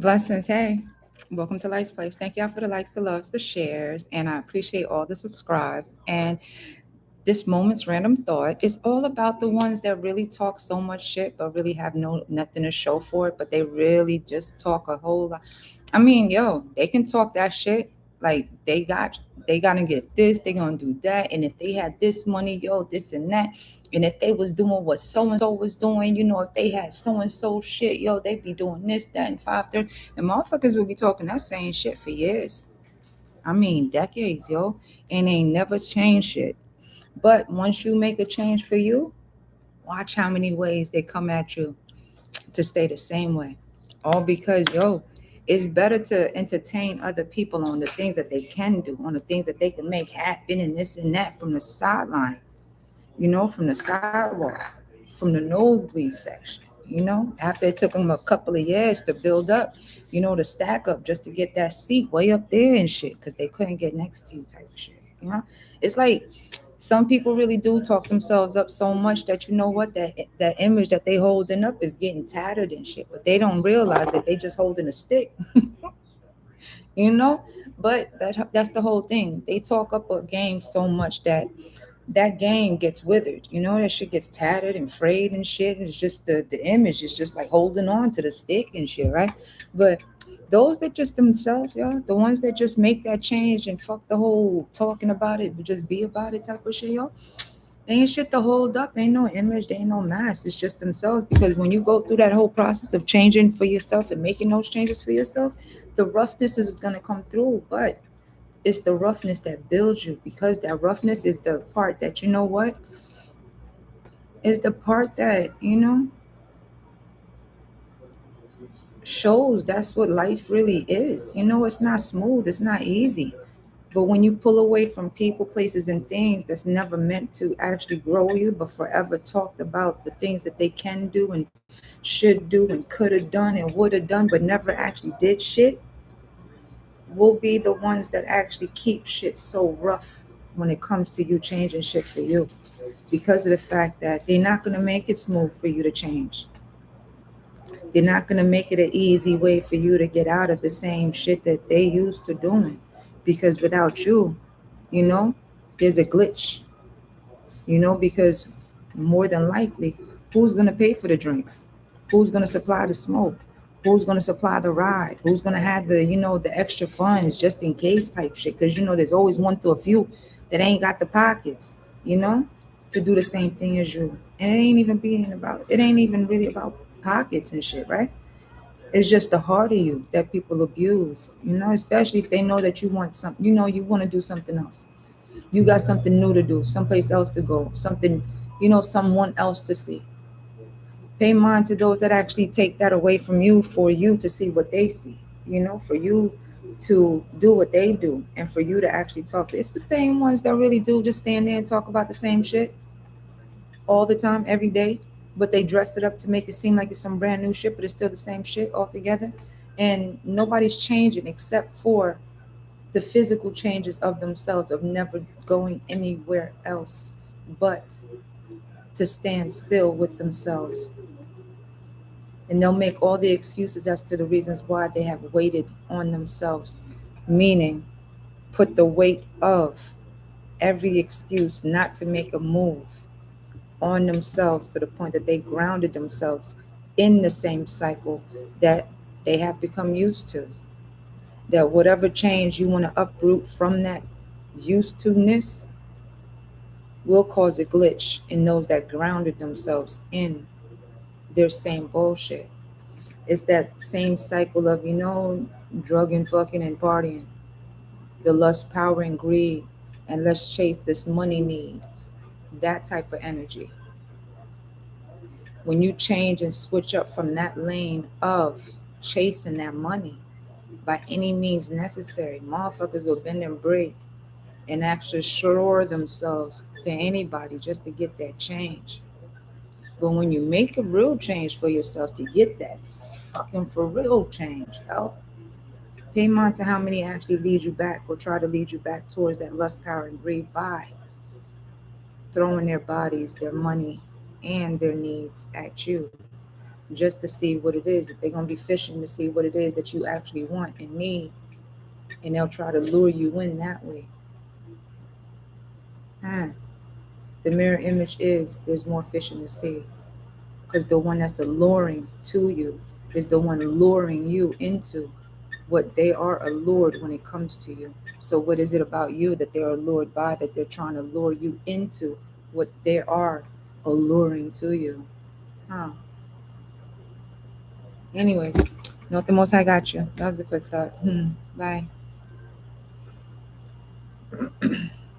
Blessings. Hey, welcome to Life's Place. Thank y'all for the likes, the loves, the shares, and I appreciate all the subscribes. And this moment's random thought is all about the ones that really talk so much shit, but really have nothing to show for it. But they really just talk a whole lot. I mean, yo, they can talk that shit. Like they gotta get this, they gonna do that, and if they had this money, yo, this and that, and if they was doing what so and so was doing, if they had so and so shit, yo, they be doing this, that, and 530, and motherfuckers will be talking that same shit for years. I mean, decades, yo, and ain't never changed shit. But once you make a change for you, watch how many ways they come at you to stay the same way. All because, yo, it's better to entertain other people on the things that they can do, on the things that they can make happen, and this and that from the sideline, from the sidewalk, from the nosebleed section. After it took them a couple of years to build up, to stack up just to get that seat way up there and shit, because they couldn't get next to you type of shit. It's like some people really do talk themselves up so much that what that image that they holding up is getting tattered and shit, but they don't realize that they just holding a stick. you know but that's the whole thing. They talk up a game so much that that game gets withered. That shit gets tattered and frayed and shit. It's just the image is just like holding on to the stick and shit, right? But those that just themselves, yo, the ones that just make that change and fuck the whole talking about it, but just be about it type of shit, yo, they ain't shit to hold up. Ain't no image, they ain't no mask. It's just themselves. Because when you go through that whole process of changing for yourself and making those changes for yourself, the roughness is gonna come through. But it's the roughness that builds you, because that roughness is the part that is the part that shows that's what life really is. It's not smooth, it's not easy. But when you pull away from people, places, and things that's never meant to actually grow you, but forever talked about the things that they can do and should do and could have done and would have done, but never actually did shit, will be the ones that actually keep shit so rough when it comes to you changing shit for you, because of the fact that they're not going to make it smooth for you to change. They're not going to make it an easy way for you to get out of the same shit that they used to doing, because without you, you know there's a glitch. Because more than likely, who's going to pay for the drinks? Who's going to supply the smoke? Who's going to supply the ride? Who's going to have the extra funds just in case type shit? Because there's always one to a few that ain't got the pockets, you know, to do the same thing as you. And it ain't even really about pockets and shit, right? It's just the heart of you that people abuse, especially if they know that you want something, you want to do something else. You got something new to do, someplace else to go, something, someone else to see. Pay mind to those that actually take that away from you for you to see what they see, for you to do what they do, and for you to actually talk. It's the same ones that really do just stand there and talk about the same shit all the time, every day, but they dress it up to make it seem like it's some brand new shit, but it's still the same shit altogether. And nobody's changing except for the physical changes of themselves, of never going anywhere else but to stand still with themselves. And they'll make all the excuses as to the reasons why they have waited on themselves, meaning put the weight of every excuse not to make a move on themselves to the point that they grounded themselves in the same cycle that they have become used to. That whatever change you want to uproot from that used to ness will cause a glitch in those that grounded themselves in their same bullshit. It's that same cycle of, drug and fucking and partying, the lust, power, and greed, and let's chase this money need, that type of energy. When you change and switch up from that lane of chasing that money by any means necessary, motherfuckers will bend and break and actually shore themselves to anybody just to get that change. But when you make a real change for yourself to get that fucking for real change, yo, pay mind to how many actually lead you back or try to lead you back towards that lust, power, and greed by throwing their bodies, their money, and their needs at you. just to see what it is. They're going to be fishing to see what it is that you actually want and need, and they'll try to lure you in that way. Ah, the mirror image is there's more fish in the sea, because the one that's alluring to you is the one luring you into what they are allured when it comes to you. So what is it about you that they're allured by, that they're trying to lure you into what they are alluring to you? Huh. Anyways, know what the most I got you. That was a quick thought. Bye.